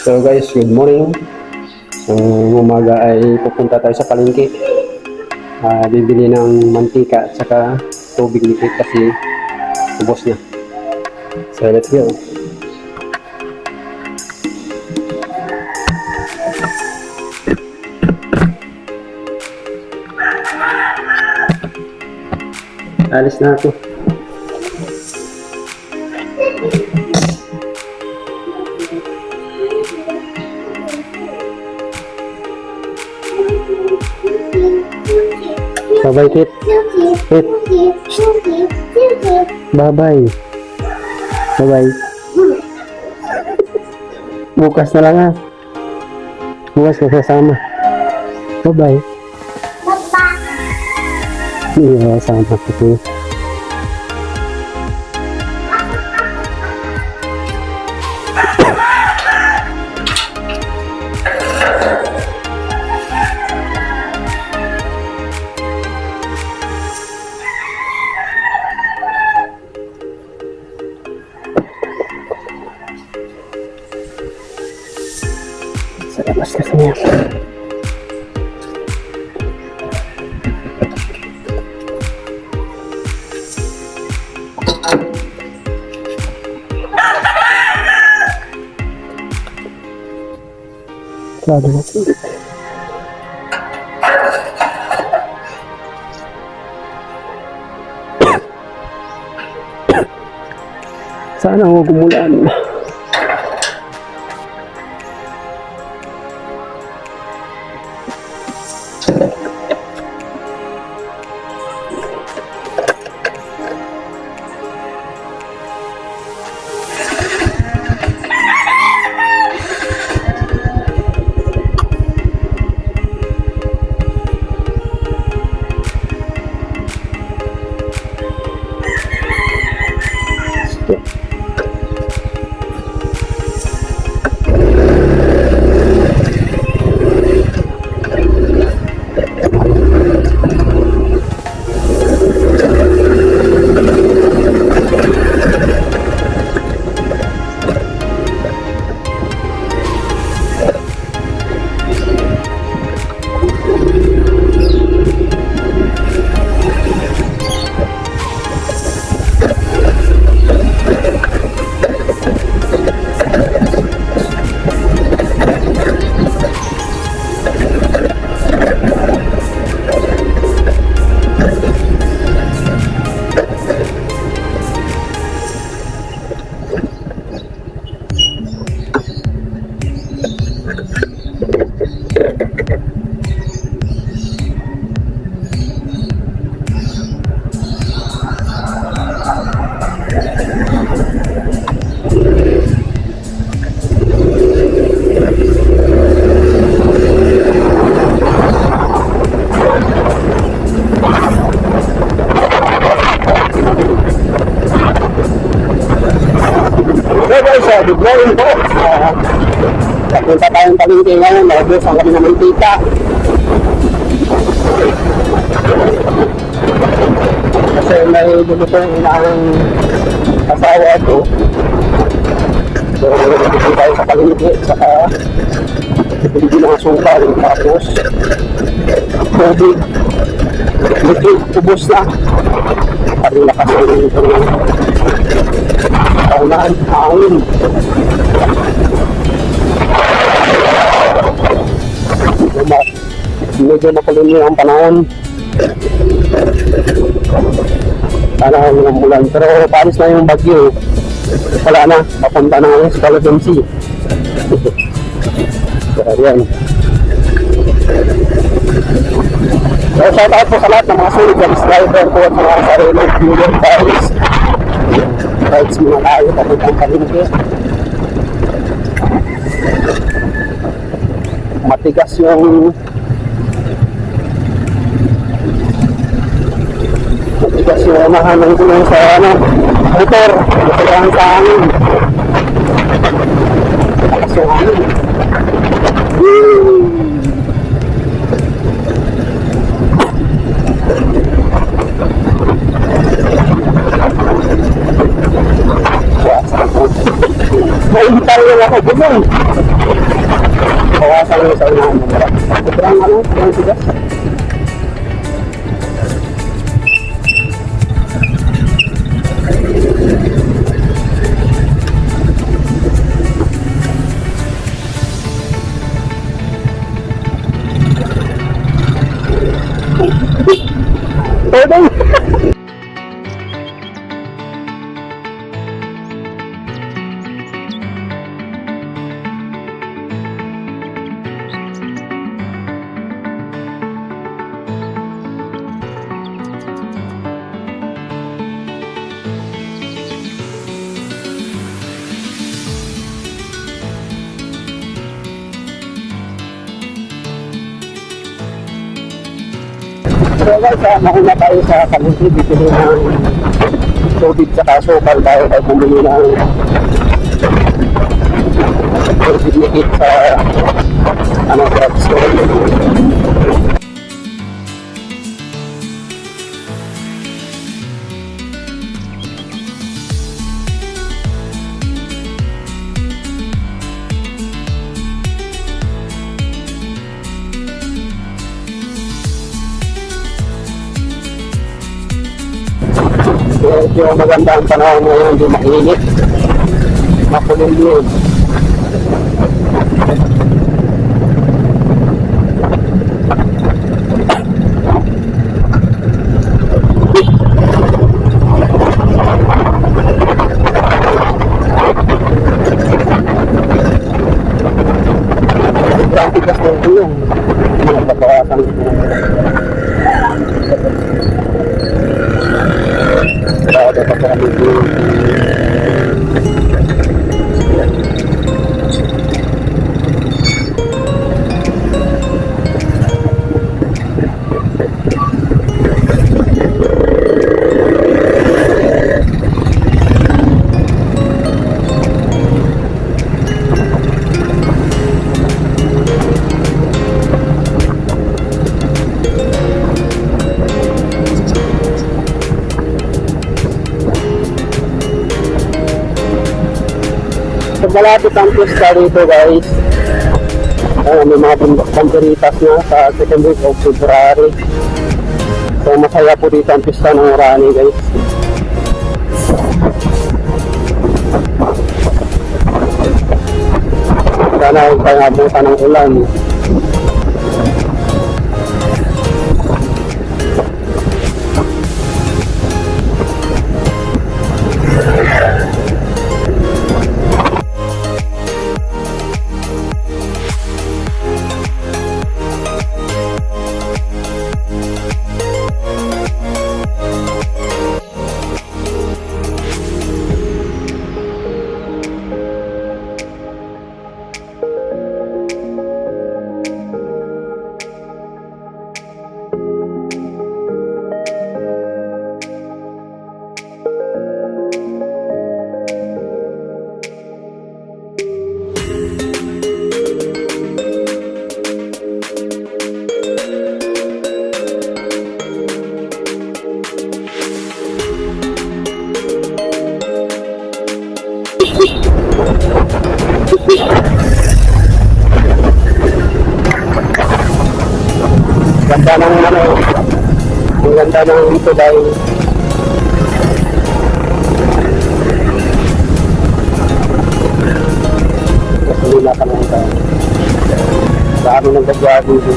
So guys, good morning. Ngayong umaga ay pupunta tayo sa palengke. Bibili ng mantika at saka tubig liquid kasi ubos na. So let's go. Alis na ako. Bye-bye, Kit. Kit. Bye-bye. Bye-bye. Bukas na lang ha. Bukas ka kasama. Bye-bye. Iya, sama aku. Sa labas kasi niya. Lado natin. Sana huwag umulan. Good morning po. Papunta tayong palengke ngayon. Naubos ang kami ng mantika. Kasi may dulo po yung inaang asawa ko. So, naubos tayo sa palengke. Saka, bili ng asukal. Tapos, tubig. Liquid, ubos na. Parang lakas ang kaunahan, hangin. Medyo makulimlim ang panahon. Panahon ng ulan. Pero paris na yung bagyo. Wala na. Papunta na ngayon sa Caladan Sea. So, yan. So, shout out po sa lahat ng mga sulit na subscriber po at mga sarili viewer guys. Kahit mga tayo papuntang palengke. Matigas yung unahan ng gulong sa motor. Matigahan sa hangin. Matigas yung hangin. Mainit tayo ako, gano'n. Kawasan mo sa unahan mo. Sobrang ano, sobrang sigas. Pwede. So guys, nauna tayo sa palengke, bibili ng tubig sa sukal tayo tayo bumili ng tubig sa drugstore. Medyo maganda ang panahon ngayon, hindi mainit, makulimlim. Ang tigas ng tulong, magbabawasan ada paparan itu. Malapit ang pista dito guys. May mga banderitas na sa second week of February. So masaya po dito ang pista ng Orani guys. Sana huwag tayo abutan ng ulan. Ganda ng ano, ang ganda ng ito dahil gasolina ka lang tayo. Dami ng gagawin dito.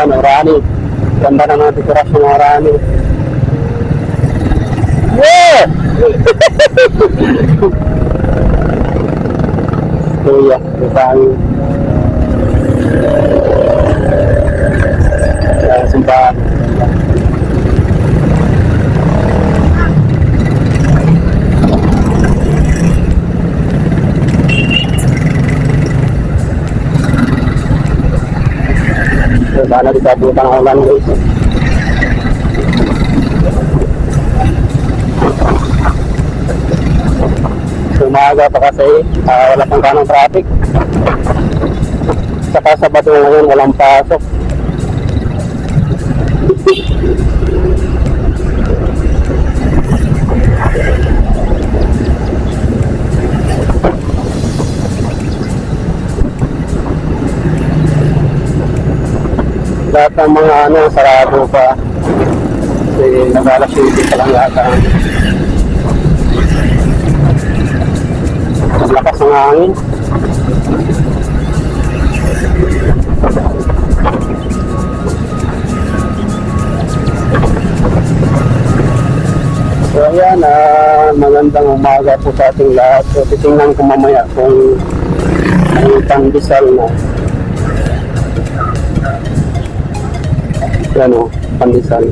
Orani. Ganda na mga dekorasyon ng Orani. Yeah! Kuya, isang simbahan. Sana dikabutan ang ulan guys. umaga pa kasi wala pang kanong traffic. Saka Sabado ngayon walang pasok. Lahat ng mga sarado pa. Kasi nag-alas 7 pa lang yata. Ang lakas ng hangin. So ayan, magandang umaga po sa ating lahat. So titingnan ko mamaya kung ang pandesal na. Yan o, pandesal.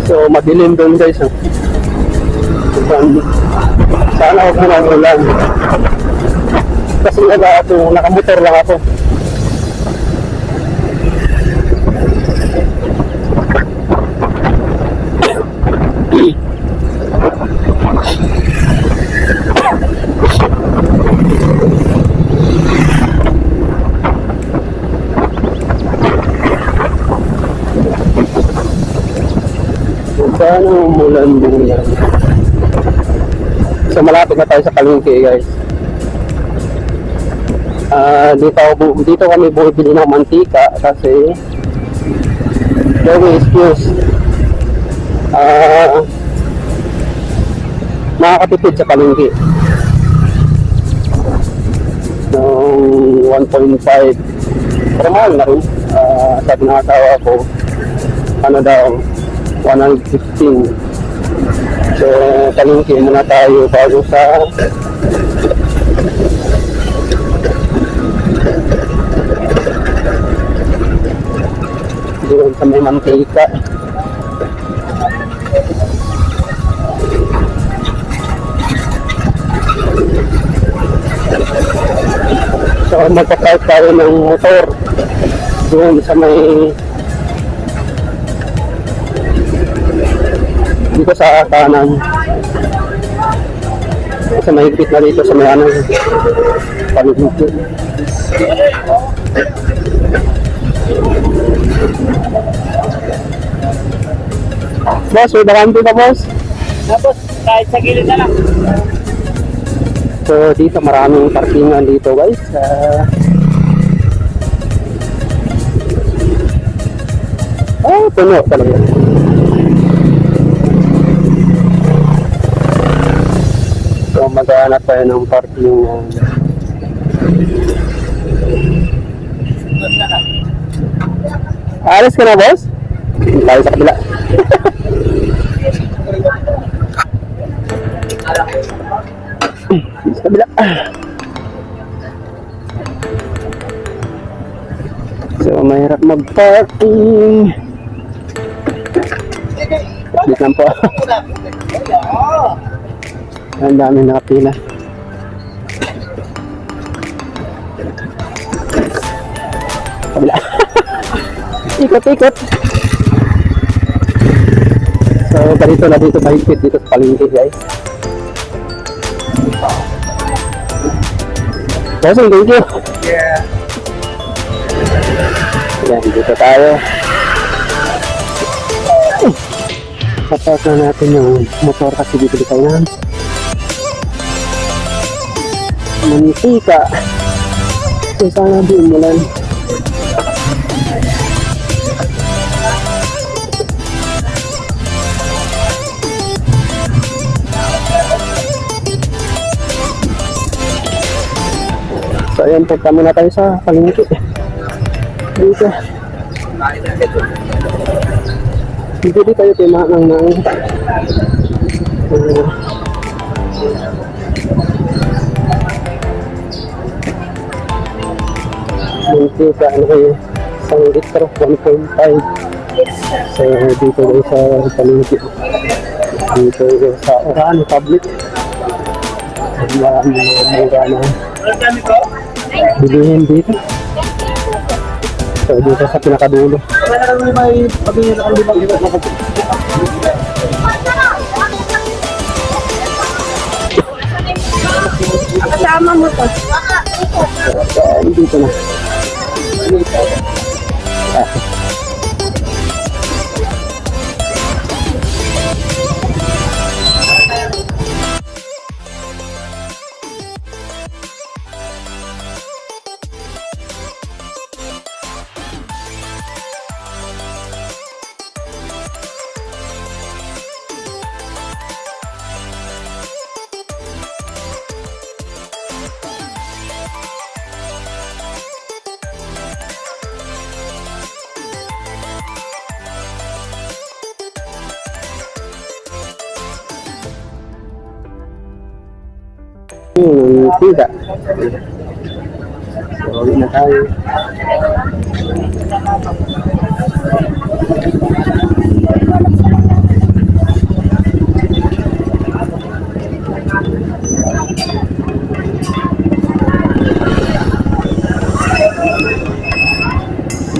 So madilim doon guys. Sana huwag mo na ulan. Kasi nakamotor lang ako. Sana umulan din yan. So malapit na tayo sa palengke guys. Dito kami bumibili ng mantika kasi very excuse makakatipid sa palengke. Nung 1.5 pero mahal na rin. Sabi ng asawa ko daw 115. So palengke muna tayo bago sa doon sa may mantika. So magpapark tayo ng motor doon sa may dito sa kanan. Kasi mahigpit na dito sa may palengke. Boss, may bakante ka boss? Tapos, kahit sa gilid na lang. So dito maraming parkingan dito guys. Puno talaga. So maghanap tayo ng parkingan. Alis ka na boss? Tayo sa kabila. Sa kabila. So mahirap mag-parking. Wait lang po. Ang dami nakapila. Kabila. Ikot-ikot. So ganito na dito mahigpit dito sa palengke guys. Bossing, thank you. Yeah. Yan, dito tayo. Tapos na natin yung motor kasi bibili tayo ng mantika. So sana di umulan. So ayan, punta muna tayo sa palengke. Dito. Hindi tayo timaang ng mantika, ano kayo, isang litro, 1.5. So dito tayo sa palengke. Dito sa Orano Public. Marami mga mura na bilihin dito. So dito sa pinakadulo. Kasama mo to. So dito na. Tidak. So, uwi na tayo.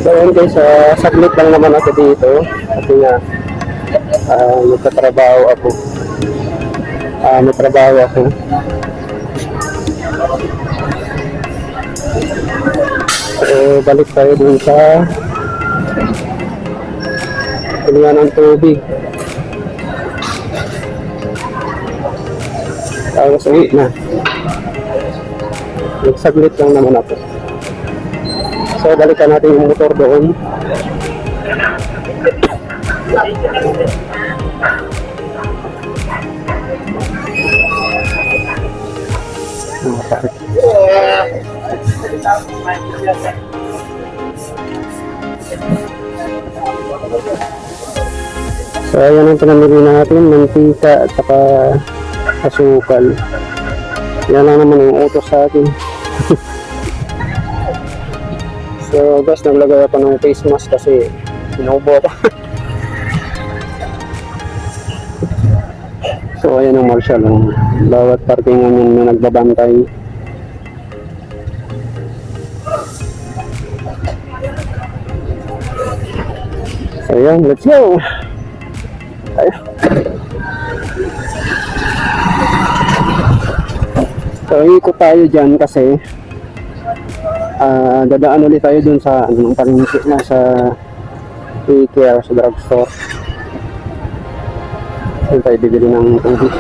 So, yun guys, saglit lang naman ako dito. Kasi nga, nagtatrabaho ako. May trabaho ako. So, balik tayo dun sa pilihan ng tubig. Tapos uwi na. Nagsaglit lang naman ako. So, balikan natin yung motor doon. So ayan ang pinamili natin, mantika at saka asukal. Yan lang naman yung utos sa atin. So guys, naglagay ako ng face mask kasi inuubo ako. So ayan ang marshal, bawat parkingan yun na nagbabantay. So ayan, let's go! Ayun. So ikot tayo dyan kasi dadaan ulit tayo dun sa anong palengke na sa daycare, sa drugstore. Doon tayo bibili ng tubig.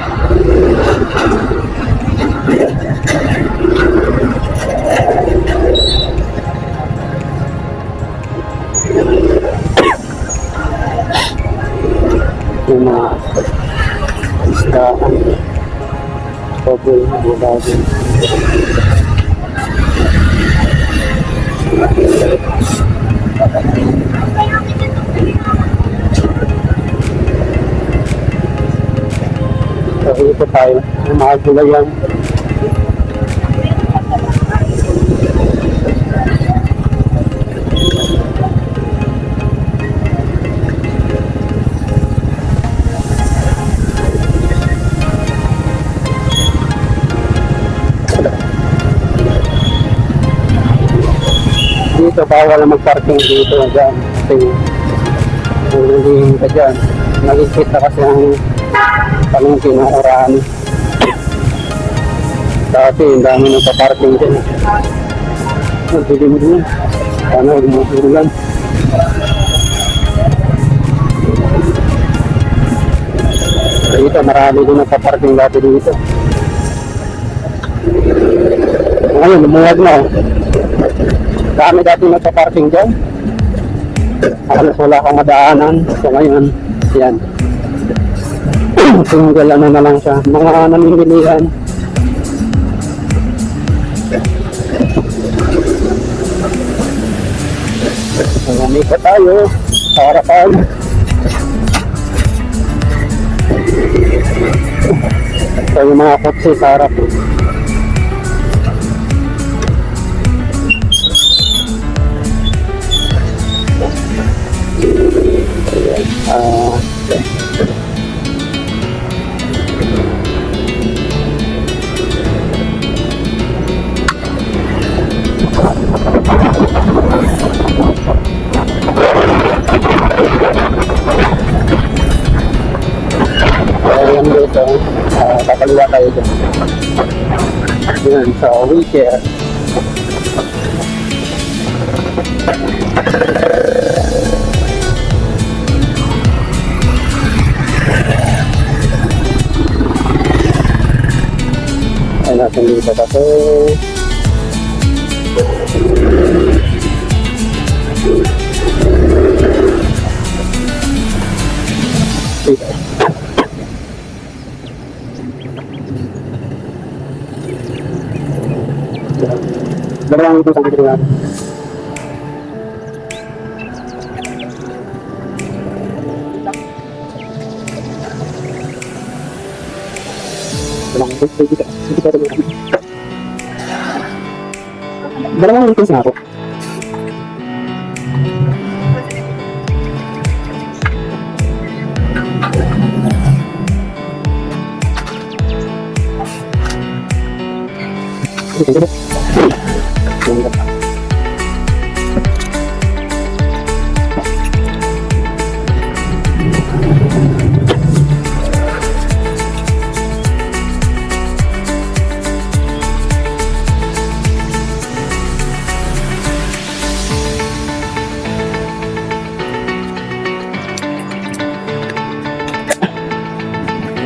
Yung mga isdaan, sobrang mga bagay. So, ito tayo. Yung mga gulayan. Dito, bawal na mag-parking dito. Dyan. Kasi, nalilingin ka dyan. Nalikit na kasi ang palengke ng Orano. Dati, ang dami ng pa-parking dyan. Nagdilim din. Sana gumutulan. Dito, marami din ang pa-parking dati dito. Ngayon, lumuwag na. Dami dati nagpa-parking dyan. Halos wala kang madaanan. So ngayon, yan. Single ano na lang siya. Mga namimilihan. So, umika tayo sa harapan. So yung mga kotse sa harap. naman sa weekend. Ay, natin dito kasi dalawang ito sa dito natin. Dalawang ito sa ako.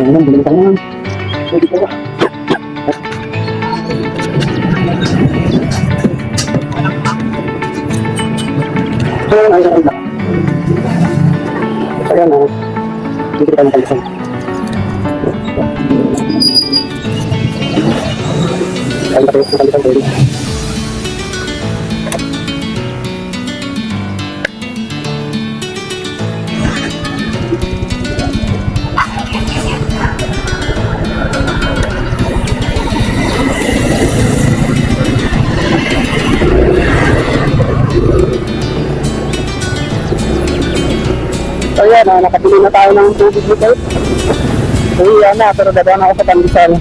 Ayan, balik tayo naman. Pwede ka ba? Ayan na. Dito ka ng palisan. Ayan tayo sa palisan pwede. Ayan, nakabili na tayo ng tubig nito. Uwi na, pero dadaan ako sa Pandesal.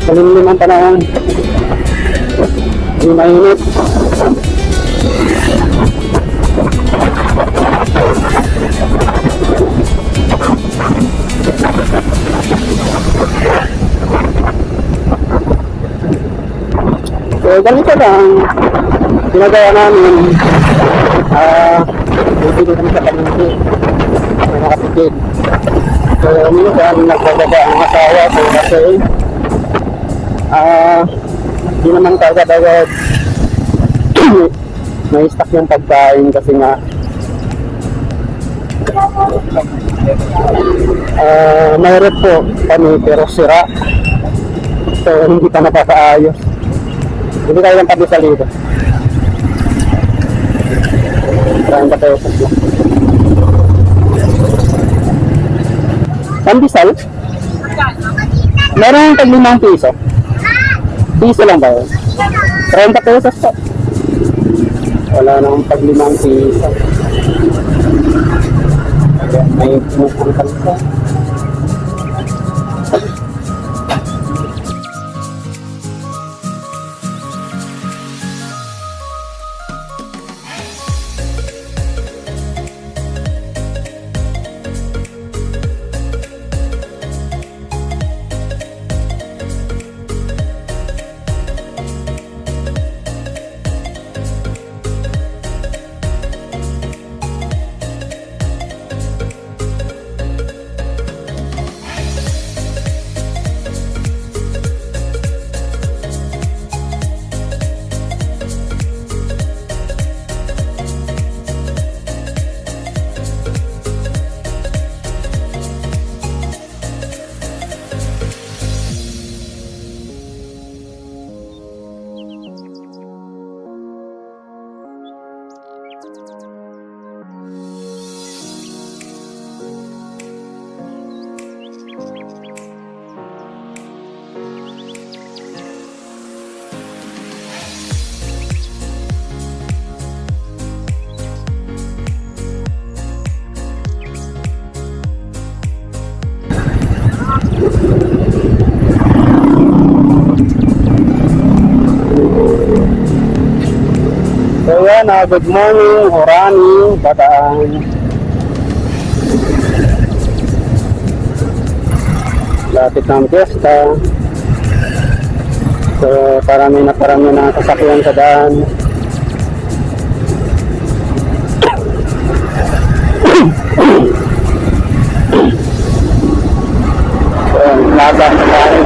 Malimlim ang panahon. Hindi mainit. So, ganito lang ginagawa namin. Bibili kami sa palengke na nakapikit. So, minsan nagbababa ang asawa ko kasi di naman kagad-agad may stock yung pagkain kasi nga may rep po kami pero sira. So, hindi pa napakaayos. Hindi tayo ng Pandesal dito. Maraming pa tayo sa vlog. Pandesal? Meron tag 5 piso. Piso lang ba yun? 30 pesos po. Wala nang tag 5 piso. May pumupunta sa So yan, good morning, Orani, Bataan. Lapit ng piyesta. So, parami na sasakyan sa daan. So, laga sa daan.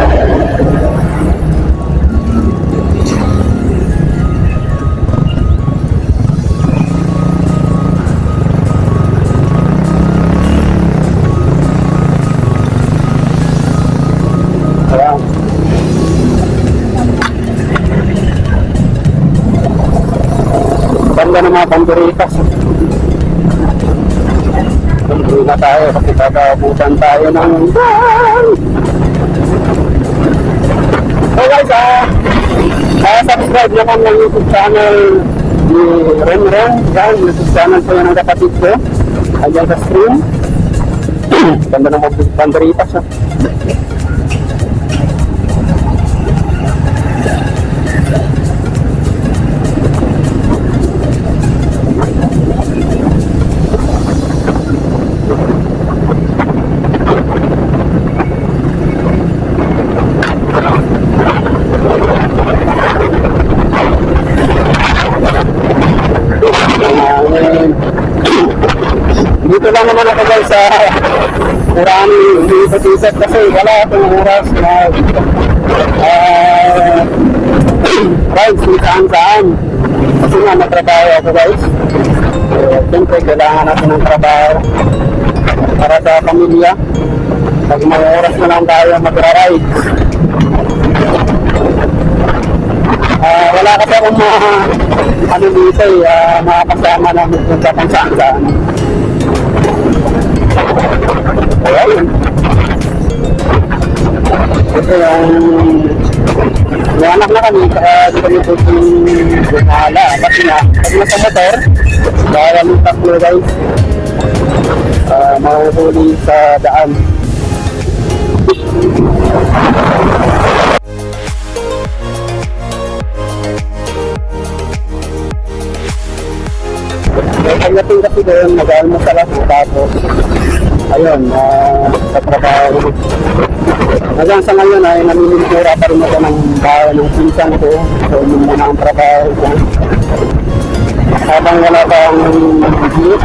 Ayan. Ganda ng mga banderitas. Hindi na tayo kasi kakabutan tayo ng daan. So guys, subscribe naman ng YouTube channel ni Renren. Yan, YouTube channel po yan ng kapatid ko. Ayan sa stream. Ganda ng mga banderitas. Dito lang naman ako guys sa Urani, Ipat-Isat kasi wala akong oras na guys, kung saan-saan. Kasi nga natrabaho ako guys. Siyempre kailangan natin ng trabaho para sa pamilya. Pag may oras na lang tayo magra-ride. Wala kasi akong mga dito mga kasama na magpunta kung saan-saan. Ayan. Ito yung anak na kami, saka di kami po yung bumahala. Kasi na, pag nasa motor, dahil ang taklo guys, mahuhuli sa daan. Pagdating kasi doon, mag-almusal ako tapos ayun, sa trabaho. Hanggang sa ngayon ay namimintira pa rin ako ng bahay ng pinsan ko. So, yun muna ang trabaho ko. Habang wala pa ang gigit,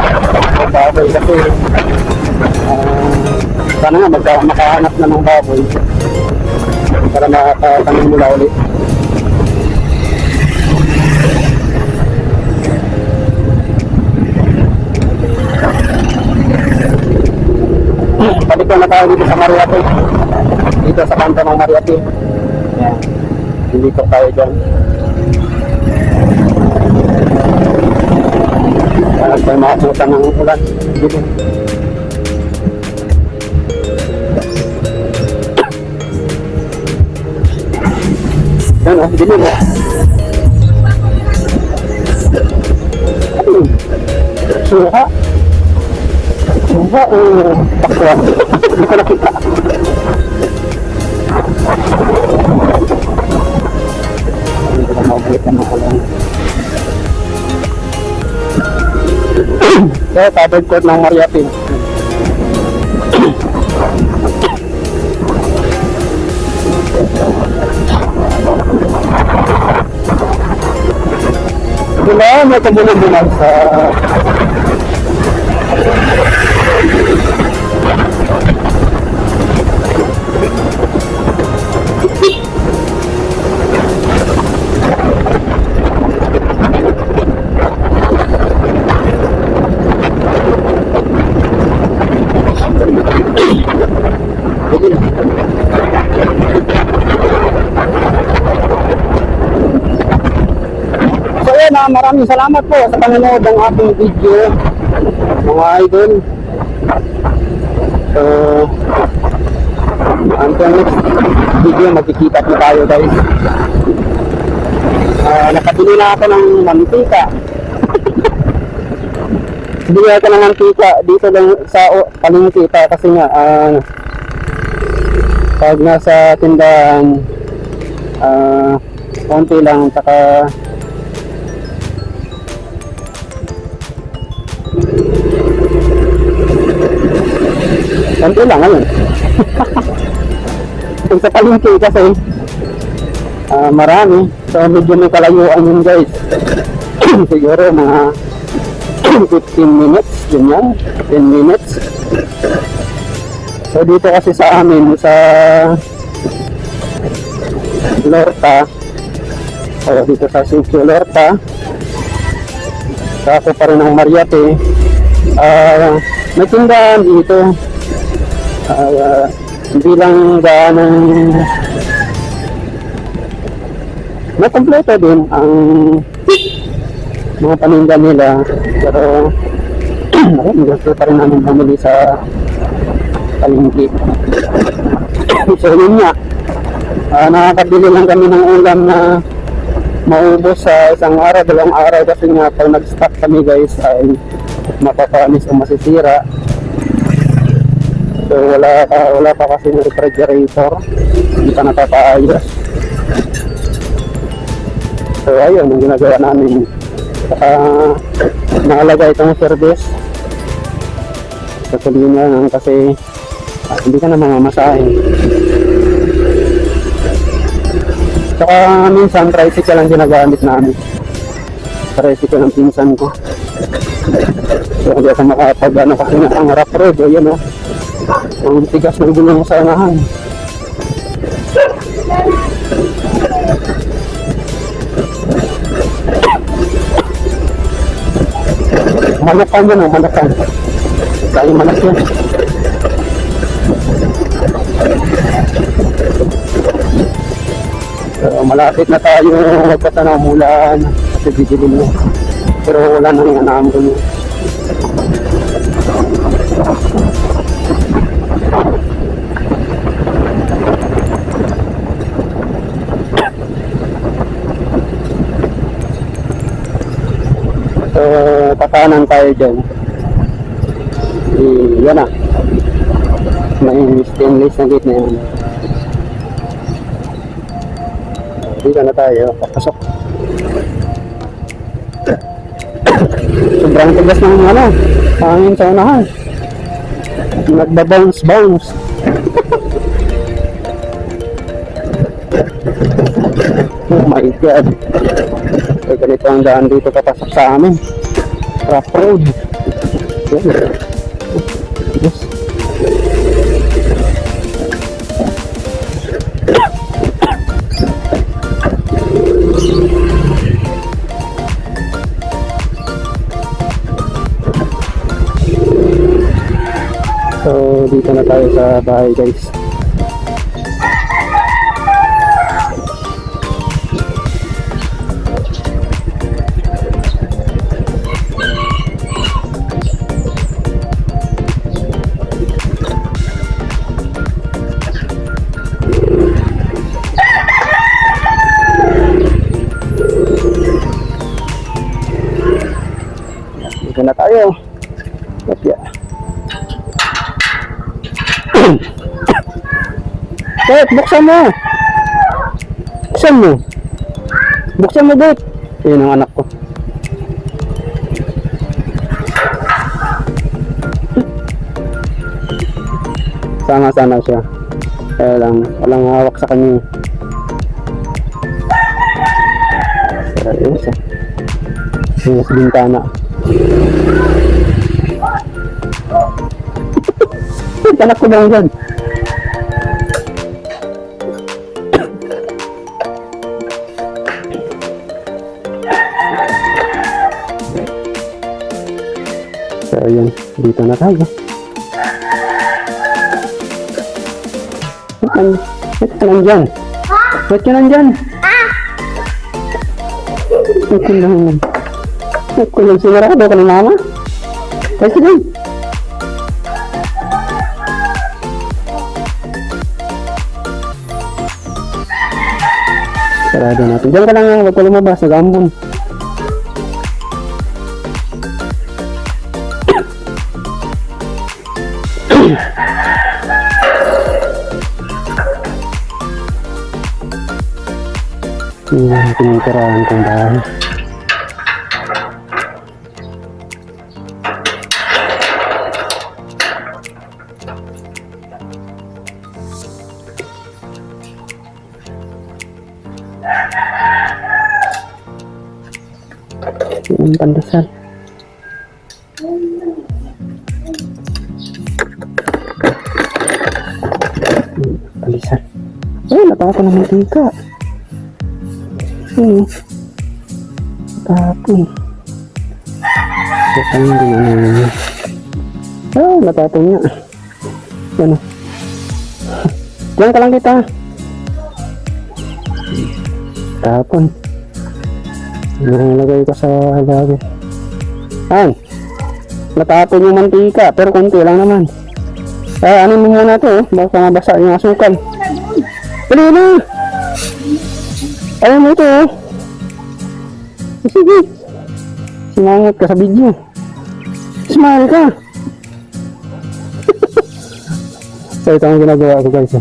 baboy kasi sana nga makahanap na ng baboy para makatanim mula ulit. Balik na tayo dito sa Mariate. Dito sa kanto ng Mariate. Yan. Dito tayo dyan. Parang tayo makabutan ng ulan. Dito. Yan o, dilim o. Suha. Suha o pakwan. Hindi ko nakita. Hindi ko makabutan ng ulan. Kaya covered court ng Mariate. Diba, may kabulan-bulan sa maraming salamat po sa panonood ng ating video mga idol. So until next video magkikita po tayo guys. Nakabili na ako ng mantika. Bili ako ng mantika dito lang sa palengke kasi nga pag nasa tindahan konti lang saka konti lang ngayon. Kung sa palengke kasi, marami. So, medyo may kalayuan yun guys. Siguro mga 15 minutes, ganyan. 10 minutes. So, dito kasi sa amin, sa Lorta, o dito sa Sitio Lorta, sa ako pa rin ng Mariate, may tindahan dito. Hindi lang gaanong may kompleto din ang mga paninda nila, pero gusto pa rin namin bumili sa palengke. So yun nga, nakakabili lang kami ng ulam na maubos sa isang araw, dalawang araw, kasi nga pag nag-stock kami guys ay mapapanis o masisira. So wala pa kasi ng refrigerator, hindi pa napapaayos. So ayun ang ginagawa namin, nakalagay itong service sa tulingan kasi hindi ka na mamamasahin. Saka minsan tricycle lang ginagamit namin, tricycle ng pinsan ko. So hindi ako makapag kasi nga ang rough road, o yun o, ang tigas ng gulong sa unahan. Manakan yun o, manakan. Dahil manak yun. So, malapit na tayo magpatanaw mula kasi didilim na. Pero wala nang inaamon yun. So, pakanan tayo dyan. Yan na. May stainless na gate na yan. Dito na tayo. Papasok. Sobrang tigas ng hangin sa unahan. Nagbabounce. Oh my God. So, ganito ang daan dito papasok sa amin. Rough road. Yes. So, dito na tayo sa bahay guys. Dito na tayo. Yeah. Dad, buksan mo. Buksan mo, Dad. Yun ang anak ko. Sama-sama siya. Kaya lang, walang hawak sa kanya. Ayos ah. Yung sa bintana. Anak ko lang dyan. So ayun, dito na tayo. Ba't ka nandyan? Ba't ka nandyan? Ba't ko lang sinarado ka ni mama? Kasi lang. Sarado natin. Diyan ka lang nga, wag ka lumabas, nag-ambon. Yung tinitirahan kong bahay. Yung pandesal. Pandesal. Ay, natapon ng mantika. Natapon. So, ayun din ano. Ah, natapon niya. Yan o. Diyan ka lang kita. Tapon. Nalagay ko sa lagi. Ay, natapon yung mantika, pero konti lang naman. Ano mo muna ito, baka mabasa yung asukal. Dali na! Ayaw mo ito, oh. Sige. Simangot ka sa video. Smile ka. So, ito ang ginagawa ko, guys.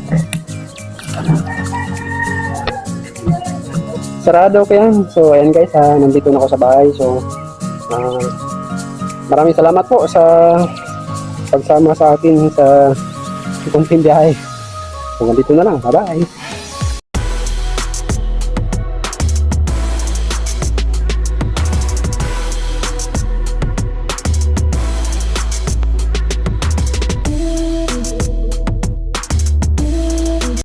Sarado ko yan. So, ayan guys, nandito na ako sa bahay. So, maraming salamat po sa pagsama sa akin sa kunting biyahe. So, nandito na lang. Bye-bye.